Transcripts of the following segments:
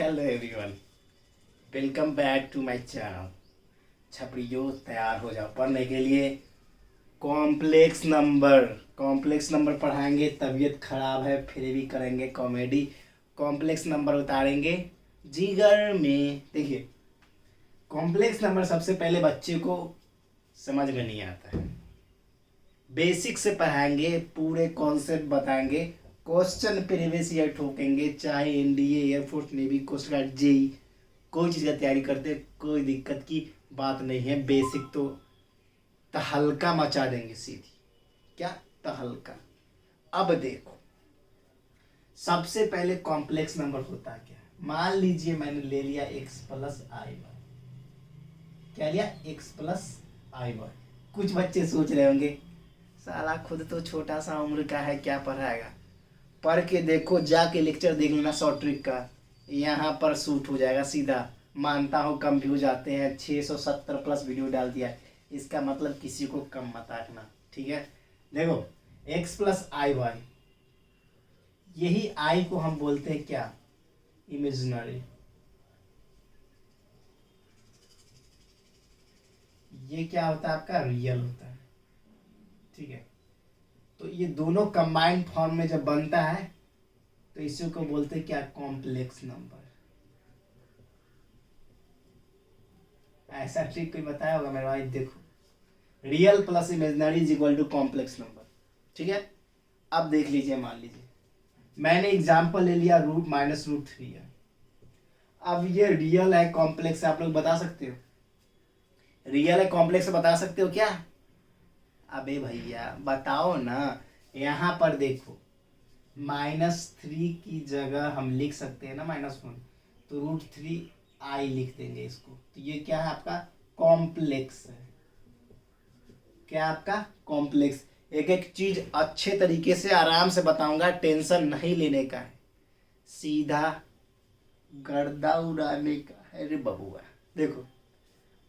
Hello everyone, welcome back to my channel. छपड़ियों तैयार हो जाओ पढ़ने के लिए। कॉम्प्लेक्स नंबर पढ़ाएंगे। तबीयत खराब है फिर भी करेंगे कॉमेडी। कॉम्प्लेक्स नंबर उतारेंगे जिगर में। देखिए, कॉम्प्लेक्स नंबर सबसे पहले बच्चे को समझ में नहीं आता है। बेसिक से पढ़ाएंगे, पूरे कॉन्सेप्ट बताएंगे। क्वेश्चन प्रीवियस ईयर ठोकेंगे, चाहे NDA, air force, navy, coast guard, JE, कोई चीज़ का तैयारी करते, कोई दिक्कत की बात नहीं है। बेसिक तो तहलका मचा देंगे सीधी। क्या तहलका। अब देखो, सबसे पहले कॉम्प्लेक्स नंबर होता क्या है। मान लीजिए मैंने ले लिया x प्लस आई वाई। क्या लिया? x प्लस आई वाई। कुछ बच्चे सोच रहे होंगे, साला खुद तो छोटा सा उम्र का है, क्या पढ़ाएगा। पढ़ के देखो, जाके लेक्चर देख लेना शॉर्ट ट्रिक का, यहाँ पर शूट हो जाएगा सीधा। मानता हूँ कंफ्यूज आते हैं, 670 प्लस वीडियो डाल दिया है, इसका मतलब किसी को कम मत आंकना, ठीक है। देखो, x प्लस आई वाई, यही आई को हम बोलते हैं क्या? इमेजिनरी। ये क्या होता है आपका? रियल होता है, ठीक है। तो ये दोनों कंबाइंड फॉर्म में जब बनता है तो इसी को बोलते हैं क्या? Complex number. ऐसा ट्रिक कोई बताया होगा मेरे भाई? देखो, real plus imaginary is equal to complex number, ठीक है। अब देख लीजिए, मान लीजिए मैंने एग्जांपल ले लिया रूट माइनस रूट 3 है। अब ये रियल है कॉम्प्लेक्स है, आप लोग बता सकते हो? रियल है कॉम्प्लेक्स है, बता सकते हो क्या? अबे भैया बताओ ना। यहाँ पर देखो, -3 की जगह हम लिख सकते हैं ना -1, तो √3i लिख देंगे इसको। तो ये क्या है आपका? कॉम्प्लेक्स है। क्या आपका? कॉम्प्लेक्स। एक एक चीज अच्छे तरीके से आराम से बताऊंगा, टेंशन नहीं लेने का है, सीधा गर्दा उड़ाने का है रे बबुआ। देखो,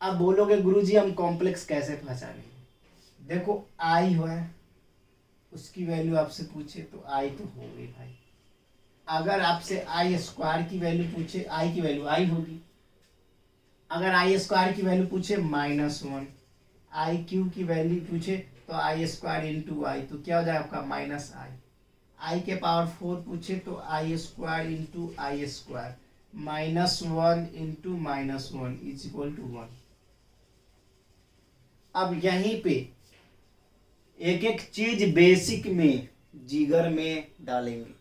अब बोलोगे गुरुजी हम कॉम्प्लेक्स कैसे पहचानेंगे? देखो, आई हो है, उसकी वैल्यू आपसे पूछे तो आई तो होगी भाई। अगर आपसे आई स्क्वायर की वैल्यू पूछे, आई की वैल्यू आई होगी। अगर आई स्क्वायर की वैल्यू पूछे -1, आई क्यू की वैल्यू पूछे तो आई स्क्वायर इंटू आई, तो क्या हो जाएगा आपका? -i। आई के पावर 4 पूछे तो i square into i square, -1 into -1 is equal to 1। अब यहीं पे एक एक चीज बेसिक में जिगर में डालेंगे,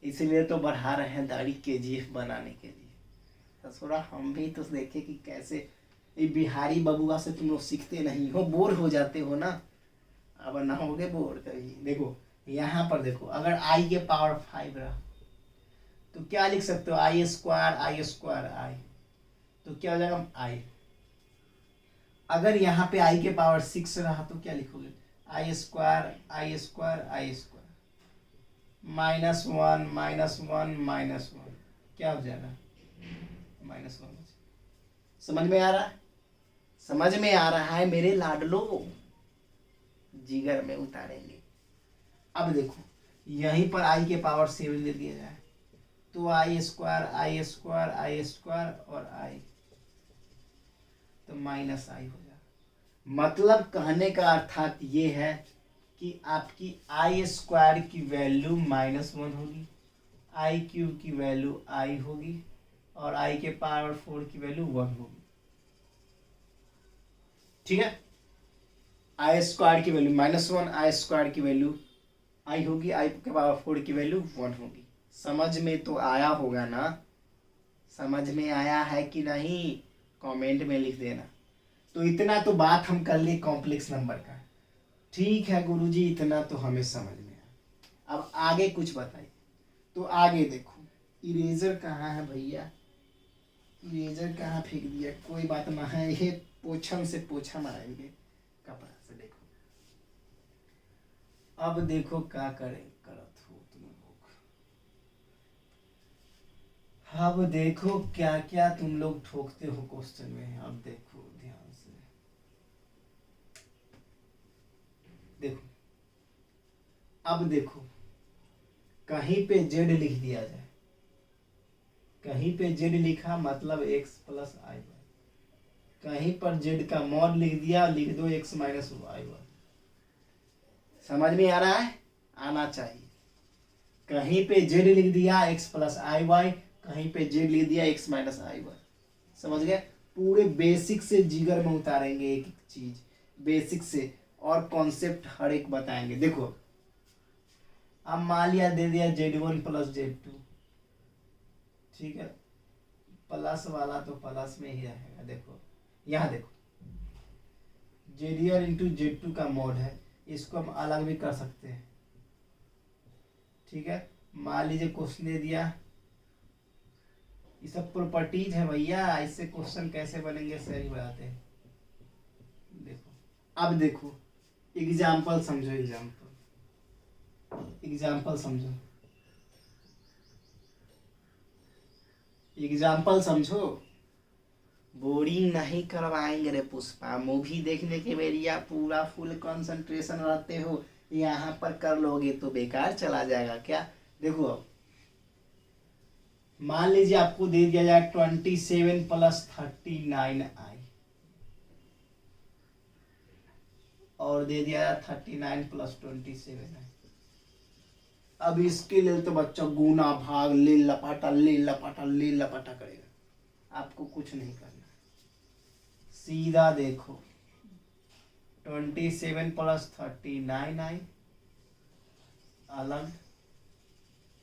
इसलिए तो बढ़ा रहे हैं दाढ़ी केजीएफ बनाने के लिए। तो थोड़ा हम भी तो देखे कि कैसे ये बिहारी बबुआ से तुम लोग सीखते नहीं हो, बोर हो जाते हो ना। अब ना होगे बोर कभी। देखो यहाँ पर देखो, अगर आई के पावर 5 रहा तो क्या लिख सकते हो? आई स्क्वायर आई, तो क्या हो जाएगा? आई। अगर यहाँ पे आई के पावर 6 रहा तो क्या लिखोगे? आई स्क्वायर -1 क्या हो जाएगा? -1। समझ में आ रहा है? समझ में आ रहा है मेरे लाडलो? जिगर में उतारेंगे। अब देखो, यहीं पर आई के पावर 7 ले दिया जाए तो आई स्क्वायर और आई, तो -i हो जाएगा। मतलब कहने का अर्थात ये है कि आपकी आई स्क्वायर की वैल्यू -1 होगी, आई क्यूब की वैल्यू आई होगी, और आई के पावर 4 की वैल्यू 1 होगी, ठीक है। आई स्क्वायर की वैल्यू -1, आई स्क्वायर की वैल्यू आई होगी, आई के पावर 4 की वैल्यू 1 होगी। समझ में तो आया होगा ना? समझ में आया है कि नहीं? कमेंट में लिख देना। तो इतना तो बात हम कर लिए कॉम्प्लेक्स नंबर का, ठीक है गुरुजी, इतना तो हमें समझ में आया। अब आगे कुछ बताइए। तो आगे देखो, इरेजर कहाँ है भैया? इरेजर कहाँ फेंक दिया? कोई बात ना है, ये पोछन से पोछा मारेंगे कपड़ा से। देखो, अब देखो क्या करें करत हो तुम लोग। अब देखो क्या क्या तुम लोग ठोकते हो क्वेश्चन में। अब देखो ध्यान से देखो। अब देखो, कहीं पे जेड लिख दिया जाए कहीं पे जेड लिखा मतलब एक्स प्लस आई वाई, कहीं पर जेड का मॉड लिख दिया, लिख दो एक्स माइनस वाई वाई। समझ में आ रहा है? आना चाहिए। कहीं पे जेड लिख दिया एक्स प्लस आई वाई, कहीं पे जेड लिख दिया एक्स माइनस आई वाई। समझ गए? पूरे बेसिक से जिगर में उतारेंगे एक एक चीज, बेसिक से, और कॉन्सेप्ट हर एक बताएंगे। देखो अब मान लिया दे दिया Z1 प्लस Z2, ठीक है, प्लस वाला तो प्लस में ही रहेगा। देखो यहाँ देखो JDR इंटू Z2 का मोड है, इसको हम अलग भी कर सकते हैं, ठीक है। मान लीजिए क्वेश्चन दे दिया, ये सब प्रॉपर्टीज है भैया, इससे क्वेश्चन कैसे बनेंगे सही बताते हैं। देखो अब देखो एग्जाम्पल समझो, एग्जाम्पल समझो, एग्जाम्पल समझो। बोरिंग नहीं करवाएंगे रे पुष्पा, मूवी देखने के बेरिया पूरा फुल कंसंट्रेशन रहते हो, यहाँ पर कर लोगे तो बेकार चला जाएगा क्या। देखो अब मान लीजिए आपको दे दिया जाए 27 प्लस 39i, और दे दिया जाए 39 प्लस 27i। अब इसके लिए तो बच्चा गुना भाग ले लपाटा ले लपाटा ले लपाटा करेगा, आपको कुछ नहीं करना। सीधा देखो 27 प्लस 39i अलग,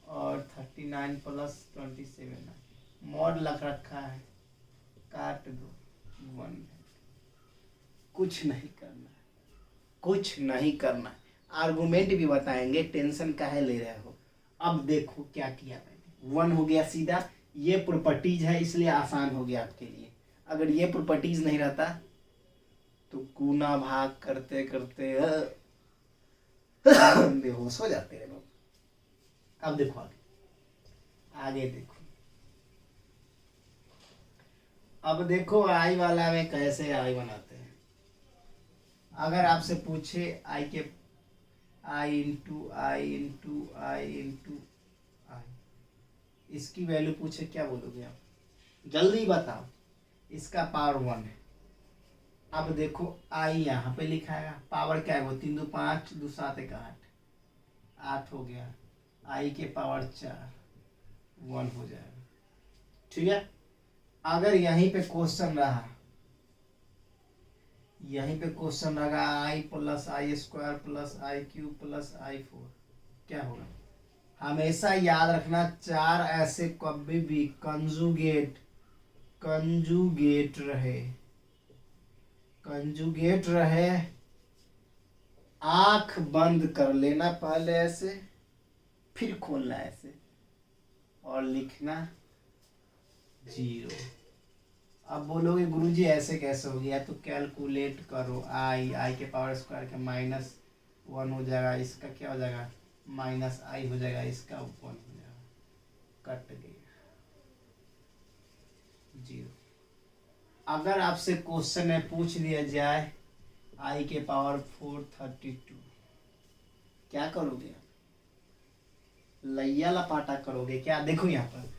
और 39 प्लस 27i मॉड लग रखा है, काट दो 1। कुछ नहीं करना, कुछ नहीं करना। आर्गुमेंट भी बताएंगे, टेंशन काहे ले रहे हो। अब देखो क्या किया मैंने, 1 हो गया सीधा। ये प्रॉपर्टीज है इसलिए आसान हो गया आपके लिए, अगर ये प्रॉपर्टीज नहीं रहता तो गुना भाग करते करते बेहोश हो जाते हैं लोग। अब देखो आगे, आगे देखो, अब देखो आई वाला में कैसे आई बनाते हैं। अगर आपसे पूछे आई के आई इंटू आई इंटू आई इंटू आई, इसकी वैल्यू पूछे क्या बोलोगे आप? जल्दी बताओ। इसका पावर 1 है। अब देखो आई यहाँ पे लिखा है, पावर क्या है वो 3 2 5 2 7 1 8, 8 हो गया। आई के पावर 4 1 हो जाएगा, ठीक है। अगर यहीं पे क्वेश्चन रहा, यहीं पे क्वेश्चन लगा आई प्लस आई स्क्वायर प्लस आई क्यूब प्लस आई 4, क्या होगा? हमेशा याद रखना 4 ऐसे कभी भी कंजुगेट रहे, कंजुगेट रहे। आंख बंद कर लेना पहले ऐसे, फिर खोलना ऐसे, और लिखना 0। अब बोलोगे गुरुजी ऐसे कैसे हो गया? तो कैलकुलेट करो, आई के पावर स्क्वायर का -1 हो जाएगा, इसका क्या हो जाएगा -i हो जाएगा, इसका 1 हो जाएगा, कट गया 0। अगर आपसे क्वेश्चन में पूछ लिया जाए आई के पावर 432, क्या करोगे? लैया लपाटा करोगे क्या? देखो यहाँ पर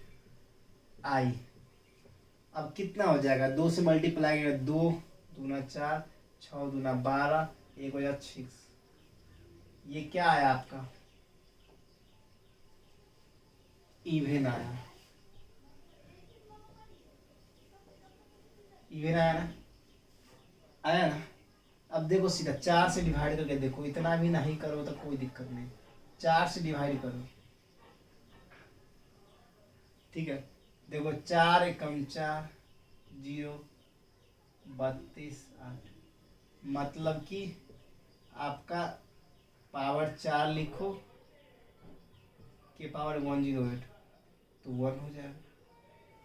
आई अब कितना हो जाएगा, 2 से मल्टीप्लाई करेगा, 2 दूना 4 6 दूना 12 1 हो जाएगा 6। ये क्या आया आपका? इवेन आया, इवेन आया ना, आया ना। अब देखो सीधा 4 से डिवाइड करके देखो, इतना भी नहीं करो तो कोई दिक्कत नहीं, 4 से डिवाइड करो, ठीक है। देखो 4 एकम 4 0 32 8, मतलब कि आपका पावर 4 लिखो के पावर 108 तो 1 हो जाएगा,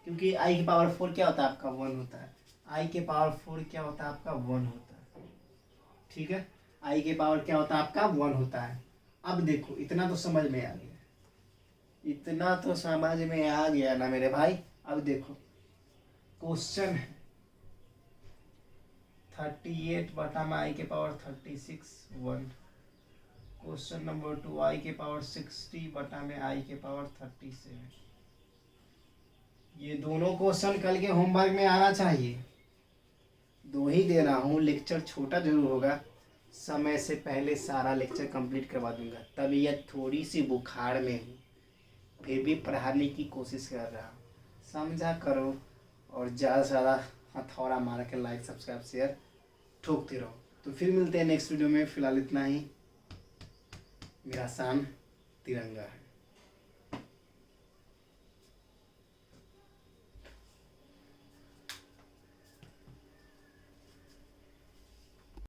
क्योंकि आई के पावर 4 क्या होता है आपका 1 होता है, आई के पावर 4 क्या होता है आपका 1 होता है, ठीक है। आई के पावर क्या होता है आपका 1 होता है। अब देखो इतना तो समझ में आ गया, इतना तो समझ में आ गया ना मेरे भाई। अब देखो क्वेश्चन है 38 बटा में आई के पावर 36 1। क्वेश्चन नंबर 2 आई के पावर 60 बटा में आई के पावर 37। ये दोनों क्वेश्चन कल के होमवर्क में आना चाहिए। 2 ही दे रहा हूँ, लेक्चर छोटा जरूर होगा, समय से पहले सारा लेक्चर कंप्लीट करवा दूंगा। तबीयत थोड़ी सी बुखार में हूँ, फिर भी पढ़ाने की कोशिश कर रहा हूँ, समझा करो। और ज़्यादा से ज़्यादा हथौड़ा मार के लाइक सब्सक्राइब शेयर ठोकते रहो। तो फिर मिलते हैं नेक्स्ट वीडियो में। फिलहाल इतना ही। मेरा शान तिरंगा है।